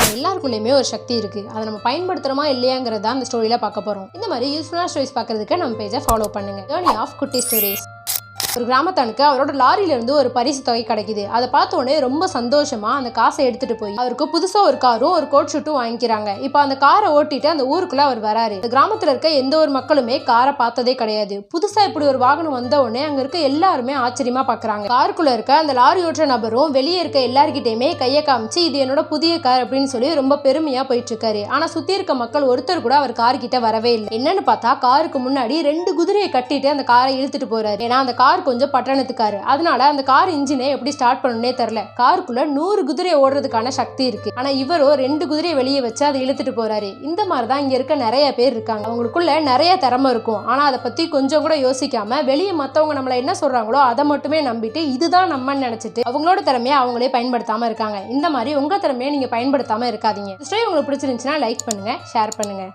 நம்ம எல்லாருக்குள்ளேயுமே ஒரு சக்தி இருக்கு. அதை நம்ம பயன்படுத்துறோமா இல்லையாங்கிறது தான் இந்த ஸ்டோரியில பார்க்க போறோம். இந்த மாதிரி யூஸ்ஃபுல்லான ஸ்டோரிஸ் பார்க்கறதுக்கு நம்ம பேஜை ஃபாலோ பண்ணுங்க. ஜர்னி ஆஃப் குட்டி ஸ்டோரிஸ். ஒரு கிராமத்தானுக்கு அவரோட லாரியில இருந்து ஒரு பரிசு தொகை கிடைக்குது. அதை பார்த்த உடனே ரொம்ப சந்தோஷமா அந்த காசை எடுத்துட்டு போய் அவருக்கு புதுசா ஒரு காரும் ஒரு கோட் ஷூட்டும் வாங்கிக்கிறாங்க. இப்போ அந்த காரை ஓட்டிட்டு அந்த ஊருக்குள்ள அவர் வராரு. இந்த கிராமத்துல இருக்க எந்த ஒரு மக்களுமே காரை பார்த்ததே கிடையாது. புதுசா இப்படி ஒரு வாகனம் வந்த உடனே அங்க இருக்க எல்லாருமே ஆச்சரியமா பாக்குறாங்க. காருக்குள்ள இருக்க அந்த லாரி ஓட்டுற நபரும் வெளியே இருக்க எல்லார்கிட்டயுமே கையை காமிச்சு இது என்னோட புதிய கார் அப்படின்னு சொல்லி ரொம்ப பெருமையா போயிட்டு இருக்காரு. ஆனா சுத்தி இருக்க மக்கள் ஒருத்தர் கூட அவர் கார் கிட்ட வரவே இல்லை. என்னன்னு பார்த்தா காருக்கு முன்னாடி 2 குதிரையை கட்டிட்டு அந்த காரை இழுத்துட்டு போறாரு. ஏன்னா அந்த கார் கொஞ்சம் பட்டணத்துக்காரு. அதனால அந்த கார் இன்ஜினை எப்படி ஸ்டார்ட் பண்ணணும்னே தெரியல. காருக்குள்ள 100 குதிரை ஓடுறதுக்கான சக்தி இருக்கு. ஆனா இவரோ 2 குதிரையை வெளியே வச்சு அதை இழுத்துட்டு போறாரு. இந்த மாதிரிதான் இங்க இருக்க நிறைய பேர் இருக்காங்க. அவங்களுக்குள்ள நிறைய திறமை இருக்கும். ஆனா அதை பத்தி கொஞ்சம் கூட யோசிக்காம வெளியே மத்தவங்க நம்மள என்ன சொல்றாங்களோ அதை மட்டுமே நம்பிட்டு இதுதான் நம்ம நினைச்சிட்டு அவங்களோட திறமையை அவங்களே பயன்படுத்தாம இருக்காங்க. இந்த மாதிரி உங்க திறமையை நீங்க பயன்படுத்தாம இருக்காதீங்க. இந்த ஸ்டோரி உங்களுக்கு பிடிச்சிருந்துச்சுன்னா லைக் பண்ணுங்க, ஷேர் பண்ணுங்க.